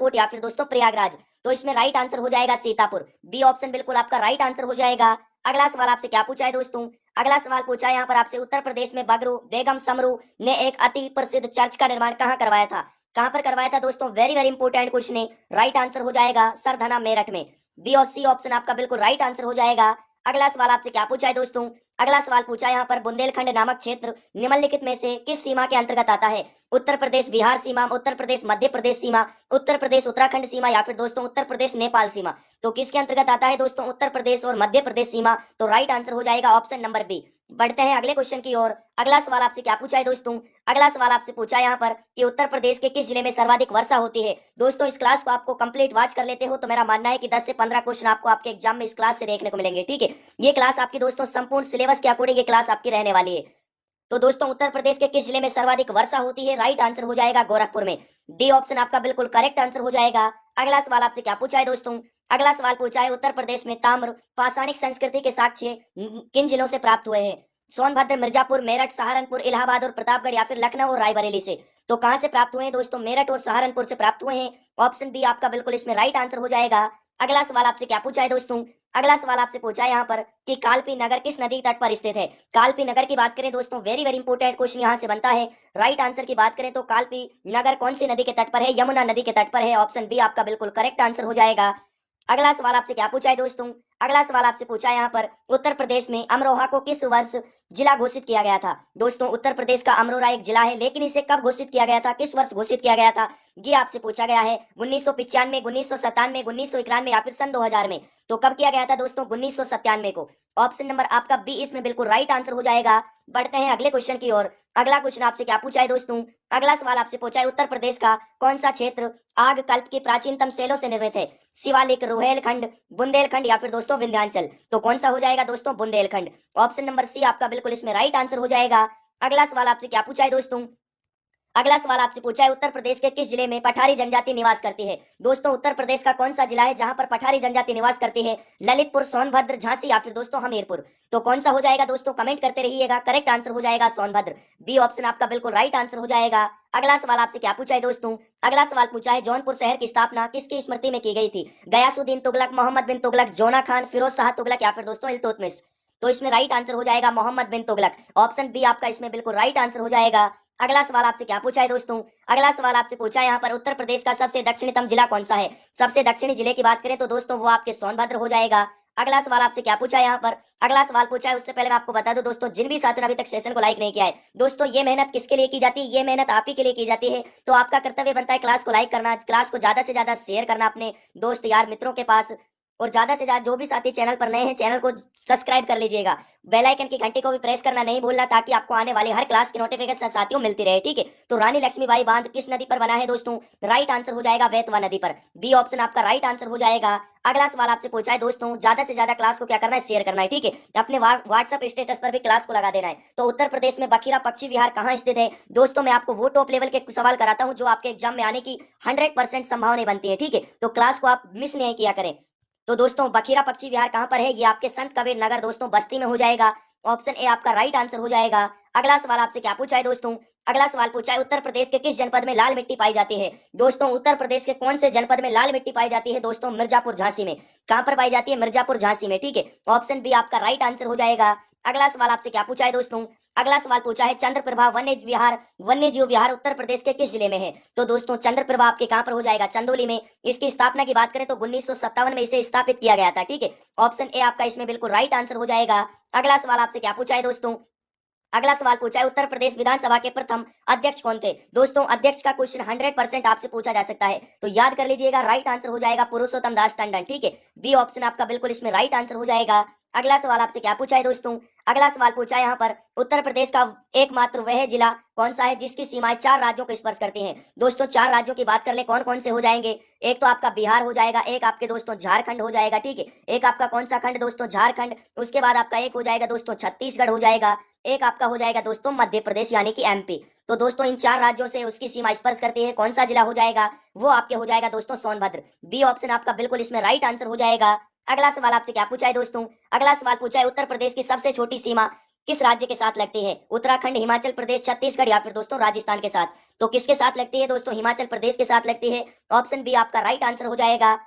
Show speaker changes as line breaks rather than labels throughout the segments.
चित्रकूट या फिर दोस्तों प्रयागराज। तो इसमें राइट आंसर हो जाएगा सीतापुर। बी ऑप्शन बिल्कुल आपका राइट आंसर हो जाएगा। अगला सवाल आपसे क्या पूछा है दोस्तों, अगला सवाल पूछा है यहाँ पर आपसे, उत्तर प्रदेश में बगरू बेगम समरू ने एक अति प्रसिद्ध चर्च का निर्माण कहाँ करवाया था? कहाँ पर करवाया था दोस्तों? वेरी वेरी इंपोर्टेंट क्वेश्चन है। राइट आंसर हो जाएगा सरधना मेरठ में। बी और सी ऑप्शन आपका बिल्कुल राइट आंसर हो जाएगा। अगला सवाल आपसे क्या पूछा है दोस्तों, अगला सवाल पूछा है यहाँ पर, बुंदेलखंड नामक क्षेत्र निम्नलिखित में से किस सीमा के अंतर्गत आता है? उत्तर प्रदेश बिहार सीमा, उत्तर प्रदेश मध्य प्रदेश सीमा, उत्तर प्रदेश उत्तराखंड सीमा या फिर दोस्तों उत्तर प्रदेश नेपाल सीमा। तो किसके अंतर्गत आता है दोस्तों? उत्तर प्रदेश और मध्य प्रदेश सीमा। तो राइट आंसर हो जाएगा ऑप्शन नंबर बी। बढ़ते हैं अगले क्वेश्चन की ओर। अगला सवाल आपसे क्या पूछा है दोस्तों, अगला सवाल आपसे पूछा है यहाँ पर कि उत्तर प्रदेश के किस जिले में सर्वाधिक वर्षा होती है? दोस्तों इस क्लास को आपको कंप्लीट वॉच कर लेते हो तो मेरा मानना है कि 10 से 15 क्वेश्चन आपको आपके एग्जाम में इस क्लास से देखने को मिलेंगे। ठीक है, ये क्लास आपकी दोस्तों संपूर्ण सिलेबस के अकॉर्डिंग ये क्लास आपकी रहने वाली है। तो दोस्तों उत्तर प्रदेश के किस जिले में सर्वाधिक वर्षा होती है? राइट आंसर हो जाएगा गोरखपुर में। डी ऑप्शन आपका बिल्कुल करेक्ट आंसर हो जाएगा। अगला सवाल आपसे क्या पूछा है दोस्तों, अगला सवाल पूछा है, उत्तर प्रदेश में ताम्र पाषाणिक संस्कृति के साक्ष्य किन जिलों से प्राप्त हुए हैं? सोनभद्र, मिर्जापुर, मेरठ, सहारनपुर, इलाहाबाद और प्रतापगढ़ या फिर लखनऊ और रायबरेली से। तो कहां से प्राप्त हुए हैं दोस्तों? मेरठ और सहारनपुर से प्राप्त हुए हैं। ऑप्शन बी आपका बिल्कुल इसमें राइट आंसर हो जाएगा। अगला सवाल आपसे क्या पूछा है दोस्तों, अगला सवाल आपसे पूछा है यहाँ पर कि कालपी नगर किस नदी तट पर स्थित है? कालपी नगर की बात करें दोस्तों, वेरी वेरी इंपोर्टेंट क्वेश्चन यहाँ से बनता है। राइट आंसर की बात करें तो कालपी नगर कौन सी नदी के तट पर है? यमुना नदी के तट पर है। ऑप्शन बी आपका बिल्कुल करेक्ट आंसर हो जाएगा। अगला सवाल आपसे क्या पूछा है दोस्तों, अगला सवाल आपसे पूछा है यहाँ पर, उत्तर प्रदेश में अमरोहा को किस वर्ष जिला घोषित किया गया था? दोस्तों उत्तर प्रदेश का अमरोहा एक जिला है, लेकिन इसे कब घोषित किया गया था, किस वर्ष घोषित किया गया था, ये आपसे पूछा गया है। 1995, 1997, 1991 या फिर सन 2000 में। तो कब किया गया था दोस्तों? 1997 को। ऑप्शन नंबर आपका बी इसमें बिल्कुल राइट आंसर हो जाएगा। बढ़ते हैं अगले क्वेश्चन की ओर। अगला क्वेश्चन आपसे क्या पूछा है दोस्तों, अगला सवाल आपसे पूछा है, उत्तर प्रदेश का कौन सा क्षेत्र आग कल्प के प्राचीनतम शैलों से निर्मित है? शिवालिक, रोहेलखंड, बुंदेलखंड या फिर दोस्तों विंध्याचल। तो कौन सा हो जाएगा दोस्तों? बुंदेलखंड। ऑप्शन नंबर सी आपका बिल्कुल इसमें राइट आंसर हो जाएगा। अगला सवाल आपसे क्या पूछा है दोस्तों, अगला सवाल आपसे पूछा है, उत्तर प्रदेश के किस जिले में पठारी जनजाति निवास करती है? दोस्तों उत्तर प्रदेश का कौन सा जिला है जहां पर पठारी जनजाति निवास करती है? ललितपुर, सोनभद्र, झांसी या फिर दोस्तों हमीरपुर। तो कौन सा हो जाएगा दोस्तों? कमेंट करते रहिएगा। करेक्ट आंसर हो जाएगा सोनभद्र। बी ऑप्शन आपका बिल्कुल राइट आंसर हो जाएगा। अगला सवाल आपसे क्या पूछा है दोस्तों, अगला सवाल पूछा है, जौनपुर शहर की स्थापना किसकी स्मृति में की गई थी? गयासुद्दीन तुगलक, मोहम्मद बिन तुगलक, जोना खान, फिरोज शाह तुगलक या फिर दोस्तों इल्तुतमिश। तो इसमें राइट आंसर हो जाएगा मोहम्मद बिन तुगलक। ऑप्शन बी आपका इसमें बिल्कुल राइट आंसर हो जाएगा। अगला सवाल आपसे क्या पूछा है दोस्तों, अगला सवाल आपसे पूछा है यहाँ पर, उत्तर प्रदेश का सबसे दक्षिणतम जिला कौन सा है? सबसे दक्षिणी जिले की बात करें तो दोस्तों वो आपके सोनभद्र हो जाएगा। अगला सवाल आपसे क्या पूछा है यहाँ पर, अगला सवाल पूछा है, उससे पहले मैं आपको बता दूं दोस्तों, जिन भी साथियों ने अभी तक सेशन को लाइक नहीं किया है दोस्तों, ये मेहनत किसके लिए की जाती है? ये मेहनत आप ही के लिए की जाती है। तो आपका कर्तव्य बनता है क्लास को लाइक करना, क्लास को ज्यादा से ज्यादा शेयर करना अपने दोस्त यार मित्रों के पास, और ज्यादा से ज्यादा जो भी साथी चैनल पर नए हैं चैनल को सब्सक्राइब कर लीजिएगा। बेल आइकन की घंटी को भी प्रेस करना नहीं भूलना, ताकि आपको आने वाली हर क्लास की नोटिफिकेशन साथियों मिलती रहे। ठीक है, तो रानी लक्ष्मीबाई बांध किस नदी पर बना है दोस्तों? राइट आंसर हो जाएगा बेतवा नदी पर। बी ऑप्शन आपका राइट आंसर हो जाएगा। अगला सवाल आपसे पूछा है दोस्तों, ज्यादा से ज्यादा क्लास को क्या करना है? शेयर करना है। ठीक है, अपने व्हाट्सएप स्टेटस पर भी क्लास को लगा देना है। तो उत्तर प्रदेश में बखीरा पक्षी विहार कहाँ स्थित है? दोस्तों मैं आपको वो टॉप लेवल के सवाल कराता हूँ जो आपके एग्जाम में आने की 100% संभावना बनती है। ठीक है, तो क्लास को आप मिस नहीं किया करें। तो दोस्तों बखीरा पक्षी विहार कहां पर है? ये आपके संत कबीर नगर दोस्तों बस्ती में हो जाएगा। ऑप्शन ए आपका राइट आंसर हो जाएगा। अगला सवाल आपसे क्या पूछा है दोस्तों, अगला सवाल पूछा है, उत्तर प्रदेश के किस जनपद में लाल मिट्टी पाई जाती है? दोस्तों उत्तर प्रदेश के कौन से जनपद में लाल मिट्टी पाई जाती है दोस्तों? मिर्जापुर, झांसी में। कहां पर पाई जाती है? मिर्जापुर, झांसी में। ठीक है, ऑप्शन बी आपका राइट आंसर हो जाएगा। अगला सवाल आपसे क्या पूछा है दोस्तों, अगला सवाल पूछा है, चंद्रप्रभा वन्य जीव विहार उत्तर प्रदेश के किस जिले में है? तो दोस्तों चंद्रप्रभा आपके कहां पर हो जाएगा? चंदौली में। इसकी स्थापना की बात करें तो 1957 में इसे स्थापित किया गया था। ठीक है, ऑप्शन ए आपका इसमें बिल्कुल राइट आंसर हो जाएगा। अगला सवाल आपसे क्या पूछा है दोस्तों, अगला सवाल पूछा है, उत्तर प्रदेश विधानसभा के प्रथम अध्यक्ष कौन थे? दोस्तों अध्यक्ष का क्वेश्चन 100% आपसे पूछा जा सकता है, तो याद कर लीजिएगा। राइट आंसर हो जाएगा पुरुषोत्तम दास टंडन। ठीक है, बी ऑप्शन आपका बिल्कुल इसमें राइट आंसर हो जाएगा। अगला सवाल आपसे क्या पूछा है दोस्तों, अगला सवाल पूछा है यहाँ पर, उत्तर प्रदेश का एकमात्र वह जिला कौन सा है जिसकी सीमाएं 4 राज्यों को स्पर्श करती हैं? दोस्तों 4 राज्यों की बात कर ले, कौन कौन से हो जाएंगे? एक तो आपका बिहार हो जाएगा, एक आपके दोस्तों झारखंड हो जाएगा। ठीक है, एक आपका कौन सा खंड दोस्तों? झारखंड। उसके बाद आपका एक हो जाएगा दोस्तों छत्तीसगढ़ हो जाएगा, एक आपका हो जाएगा दोस्तों मध्य प्रदेश यानी कि एमपी। तो दोस्तों इन 4 राज्यों से उसकी सीमा स्पर्श करती है, कौन सा जिला हो जाएगा? वो आपके हो जाएगा दोस्तों सोनभद्र। बी ऑप्शन आपका बिल्कुल इसमें राइट आंसर हो जाएगा। अगला सवाल आपसे क्या पूछा है दोस्तों, अगला सवाल पूछा है, उत्तर प्रदेश की सबसे छोटी सीमा किस राज्य के साथ लगती है? उत्तराखंड, हिमाचल प्रदेश, छत्तीसगढ़ या फिर दोस्तों राजस्थान के साथ। तो किसके साथ लगती है दोस्तों? हिमाचल प्रदेश के साथ लगती है। ऑप्शन बी आपका राइट आंसर हो जाएगा।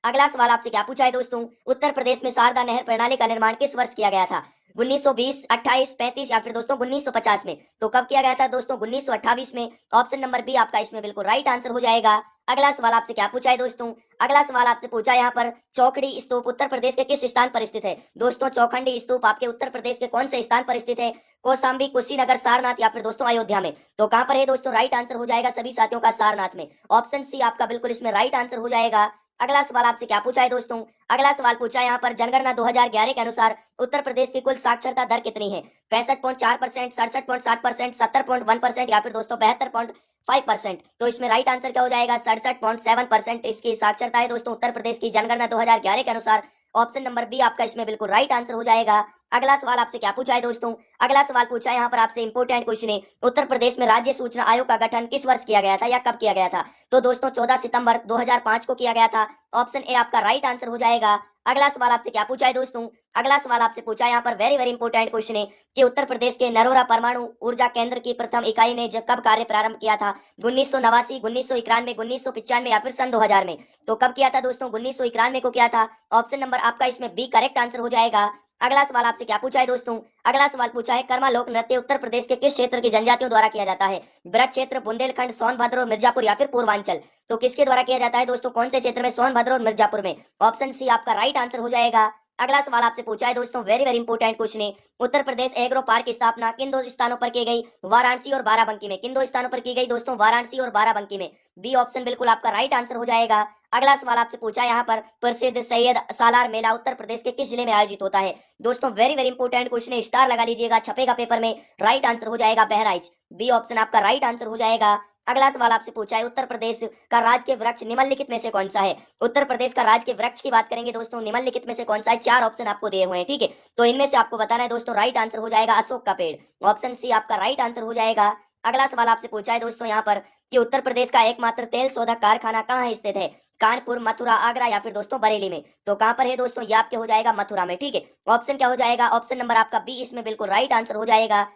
अगला सवाल आपसे क्या पूछा है दोस्तों? उत्तर प्रदेश में शारदा नहर प्रणाली का निर्माण किस वर्ष किया गया था? 1920, 28, 35 या फिर दोस्तों 1950 में। तो कब किया गया था दोस्तों? 1928 में। ऑप्शन नंबर बी आपका इसमें बिल्कुल राइट आंसर हो जाएगा। अगला सवाल आपसे क्या पूछा है दोस्तों? अगला सवाल आपसे पूछा है यहाँ पर, चौखड़ी स्तूप उत्तर प्रदेश के किस स्थान पर स्थित है? दोस्तों चौखंडी स्तूप आपके उत्तर प्रदेश के कौन से स्थान पर स्थित है? कौशाम्बी, कुशीनगर, सारनाथ या फिर दोस्तों अयोध्या में। तो कहां पर है दोस्तों? राइट आंसर हो जाएगा सभी साथियों का सारनाथ में। ऑप्शन सी आपका बिल्कुल इसमें राइट आंसर हो जाएगा। अगला सवाल आपसे क्या पूछा है दोस्तों? अगला सवाल पूछा है यहाँ पर, जनगणना 2011 के अनुसार उत्तर प्रदेश की कुल साक्षरता दर कितनी है? 65.4%, 67.7%, 70.1% या फिर दोस्तों 72.5%। तो इसमें राइट आंसर क्या हो जाएगा? 67.7% इसकी साक्षरता है दोस्तों उत्तर प्रदेश की जनगणना 2011 के अनुसार। ऑप्शन नंबर बी आपका इसमें बिल्कुल राइट आंसर हो जाएगा। अगला सवाल आपसे क्या पूछा है दोस्तों? अगला सवाल पूछा है यहाँ पर आपसे, इंपोर्टेंट क्वेश्चन है, उत्तर प्रदेश में राज्य सूचना आयोग का गठन किस वर्ष किया गया था या कब किया गया था? तो दोस्तों 14 सितंबर 2005 को किया गया था। ऑप्शन ए आपका राइट आंसर हो जाएगा। अगला सवाल आपसे क्या पूछा है दोस्तों? अगला सवाल आपसे पूछा है यहाँ पर, वेरी वेरी इंपोर्टेंट क्वेश्चन है कि उत्तर प्रदेश के नरोरा परमाणु ऊर्जा केंद्र की प्रथम इकाई ने कब कार्य प्रारंभ किया था? 1989, 1991, 1995 या फिर सन 2000 में। तो कब किया था दोस्तों? 1991 को किया था। ऑप्शन नंबर आपका इसमें बी करेक्ट आंसर हो जाएगा। अगला सवाल आपसे क्या पूछा है दोस्तों? अगला सवाल पूछा है, कर्मा लोक नृत्य उत्तर प्रदेश के किस क्षेत्र की जनजातियों द्वारा किया जाता है? ब्रज क्षेत्र, बुंदेलखंड, सोनभद्र और मिर्जापुर या फिर पूर्वांचल। तो किसके द्वारा किया जाता है दोस्तों? कौन से क्षेत्र में? सोनभद्र और मिर्जापुर में। ऑप्शन सी आपका राइट आंसर हो जाएगा। अगला सवाल आपसे पूछा है दोस्तों, वेरी वेरी इंपोर्टेंट क्वेश्चन है, उत्तर प्रदेश एग्रो पार्क की स्थापना किन दो स्थानों पर की गई? वाराणसी और बाराबंकी में। किन दो स्थानों पर की गई दोस्तों? वाराणसी और बाराबंकी में। बी ऑप्शन बिल्कुल आपका राइट आंसर हो जाएगा। अगला सवाल आपसे पूछा है यहाँ पर, प्रसिद्ध सैयद सालार मेला उत्तर प्रदेश के किस जिले में आयोजित होता है? दोस्तों वेरी वेरी इंपोर्टेंट क्वेश्चन है, स्टार लगा लीजिएगा, छपेगा पेपर में। राइट आंसर हो जाएगा बहराइच। बी ऑप्शन आपका राइट आंसर हो जाएगा। अगला सवाल आपसे पूछा है, उत्तर प्रदेश का राजकीय वृक्ष निम्नलिखित में से कौन सा है? उत्तर प्रदेश का राजकीय वृक्ष की बात करेंगे दोस्तों, निम्नलिखित में से कौन सा है? 4 ऑप्शन आपको दिए हुए हैं, ठीक है। तो इनमें से आपको बताना है दोस्तों, राइट आंसर हो जाएगा अशोक का पेड़। ऑप्शन सी आपका राइट आंसर हो जाएगा। अगला सवाल आपसे पूछा है दोस्तों यहाँ पर कि उत्तर प्रदेश का एकमात्र तेल शोधक कारखाना कहाँ स्थित है? कानपुर, मथुरा, आगरा या फिर दोस्तों बरेली में। तो कहां पर है दोस्तों? ये आपके हो जाएगा मथुरा में, ठीक है। ऑप्शन क्या हो जाएगा? ऑप्शन नंबर आपका बी इसमें बिल्कुल राइट आंसर हो जाएगा।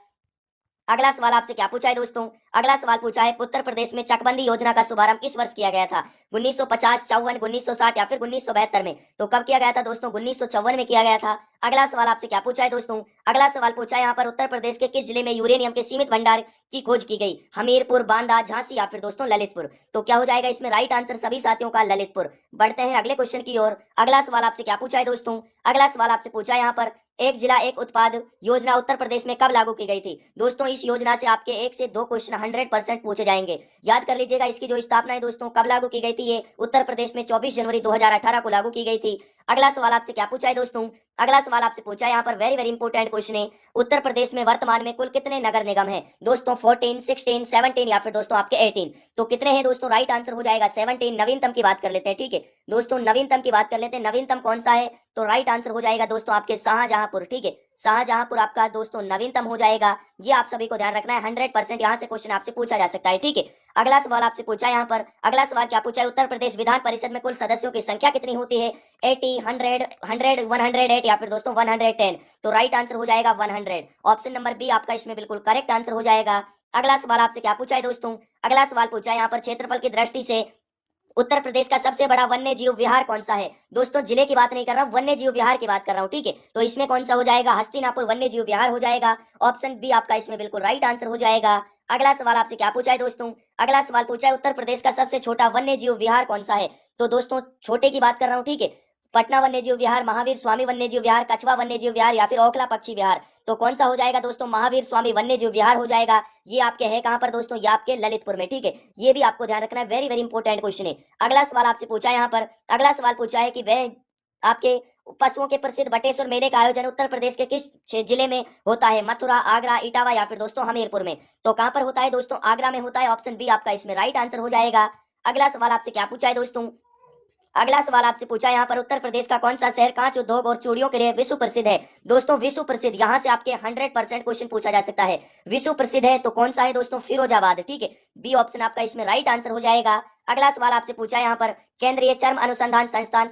अगला सवाल आपसे क्या पूछा है दोस्तों? अगला सवाल पूछा है, उत्तर प्रदेश में चकबंदी योजना का शुभारंभ किस वर्ष किया गया था? 1950, 54, 1960 या फिर 1972 में। तो कब किया गया था दोस्तों? 1954 में किया गया था। अगला सवाल आपसे क्या पूछा है दोस्तों? अगला सवाल पूछा है यहाँ पर, उत्तर प्रदेश के किस जिले में यूरेनियम के सीमित भंडार की खोज की गई? हमीरपुर, बांदा, झांसी या फिर दोस्तों ललितपुर। तो क्या हो जाएगा इसमें? राइट आंसर सभी साथियों का ललितपुर। बढ़ते हैं अगले क्वेश्चन की ओर। अगला सवाल आपसे क्या पूछा है दोस्तों? अगला सवाल आपसे पूछा है यहाँ पर, एक जिला एक उत्पाद योजना उत्तर प्रदेश में कब लागू की गई थी? दोस्तों इस योजना से आपके 1 से 2 क्वेश्चन 100% पूछे जाएंगे। याद कर लीजिएगा, इसकी जो स्थापना है दोस्तों कब लागू की गई थी? ये उत्तर प्रदेश में 24 जनवरी 2018 को लागू की गई थी। अगला सवाल आपसे क्या पूछा है दोस्तों? अगला सवाल आपसे पूछा है यहाँ पर, वेरी वेरी इंपोर्टेंट क्वेश्चन है, उत्तर प्रदेश में वर्तमान में कुल कितने नगर निगम है? दोस्तों 14, 16, 17 या फिर दोस्तों आपके 18। तो कितने हैं दोस्तों? राइट आंसर हो जाएगा 17। नवीनतम की बात कर लेते हैं, ठीक है दोस्तों, नवीनतम की बात कर लेते हैं। नवीनतम कौन सा है? तो राइट आंसर हो जाएगा दोस्तों आपके शाहजहांपुर, ठीक है। शाहजहांपुर आपका दोस्तों नवीनतम हो जाएगा। ये आप सभी को ध्यान रखना है, 100% यहाँ से क्वेश्चन आपसे पूछा जा सकता है, ठीक है। अगला सवाल आपसे पूछा है यहाँ पर, अगला सवाल क्या पूछा है, उत्तर प्रदेश विधान परिषद में कुल सदस्यों की संख्या कितनी होती है? 80, 100, 100, 108 या फिर दोस्तों 110। तो राइट आंसर हो जाएगा 100। ऑप्शन नंबर बी आपका इसमें बिल्कुल करेक्ट आंसर हो जाएगा। अगला सवाल आपसे क्या पूछा है दोस्तों? अगला सवाल पूछा है यहाँ पर, क्षेत्रफल की दृष्टि से उत्तर प्रदेश का सबसे बड़ा वन्य जीव विहार कौन सा है? दोस्तों जिले की बात नहीं कर रहा हूं, वन्य जीव विहार की बात कर रहा हूं, ठीक है। तो इसमें कौन सा हो जाएगा? हस्तिनापुर वन्य जीव विहार हो जाएगा। ऑप्शन बी आपका इसमें बिल्कुल राइट आंसर हो जाएगा। अगला सवाल आपसे क्या पूछा है दोस्तों? अगला सवाल पूछा है, उत्तर प्रदेश का सबसे छोटा वन्य जीव विहार कौन सा है? तो दोस्तों छोटे की बात कर रहा हूं, ठीक है। पटना वन्य जीव विहार, महावीर स्वामी वन्य जीव विहार, कछवा वन्य जीव विहार या फिर ओखला पक्षी विहार। तो कौन सा हो जाएगा दोस्तों? महावीर स्वामी वन्य जीव विहार हो जाएगा। ये आपके है कहां पर दोस्तों? ये आपके ललितपुर में, ठीक है। ये भी आपको ध्यान रखना है, वेरी वेरी इंपोर्टेंट क्वेश्चन है। अगला सवाल आपसे पूछा है यहाँ पर, अगला सवाल पूछा है कि वह आपके पशुओं के प्रसिद्ध बटेश्वर मेले का आयोजन उत्तर प्रदेश के किस जिले में होता है? मथुरा, आगरा, इटावा या फिर दोस्तों हमीरपुर में। तो कहां पर होता है दोस्तों? आगरा में होता है। ऑप्शन बी आपका इसमें राइट आंसर हो जाएगा। अगला सवाल आपसे क्या पूछा है दोस्तों? अगला सवाल आपसे पूछा है यहाँ पर, उत्तर प्रदेश का कौन सा शहर कांच उद्योग और चूड़ियों के लिए विश्व प्रसिद्ध है? दोस्तों विश्व प्रसिद्ध, यहाँ से आपके 100% क्वेश्चन पूछा जा सकता है। विश्व प्रसिद्ध है तो कौन सा है दोस्तों? फिरोजाबाद, ठीक है। बी ऑप्शन आपका इसमें राइट आंसर हो जाएगा। अगला सवाल आपसे पूछा है यहाँ पर केंद्रीय चर्म अनुसंधान संस्थान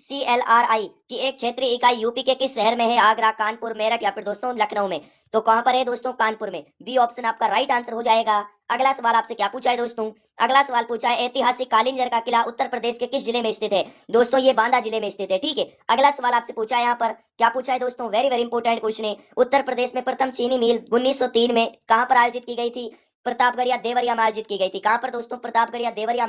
CLRI की एक क्षेत्रीय इकाई यूपी के किस शहर में है? आगरा, कानपुर, मेरठ या फिर दोस्तों लखनऊ में। तो कहां पर है दोस्तों? कानपुर में। बी ऑप्शन आपका राइट आंसर हो जाएगा। अगला सवाल आपसे क्या पूछा है दोस्तों? अगला सवाल पूछा है ऐतिहासिक कालिंजर का किला उत्तर प्रदेश के किस जिले में स्थित है? दोस्तों ये बांदा जिले में स्थित है। ठीक है, अगला सवाल आपसे पूछा है यहाँ पर क्या पूछा है दोस्तों? वेरी वेरी इंपॉर्टेंट क्वेश्चन है। उत्तर प्रदेश में प्रथम चीनी मिल 1903 में कहां पर आयोजित की गई थी? प्रतापगढ़ या देवरिया में आयोजित की गई थी। कहां पर दोस्तों? प्रतापगढ़ या देवरिया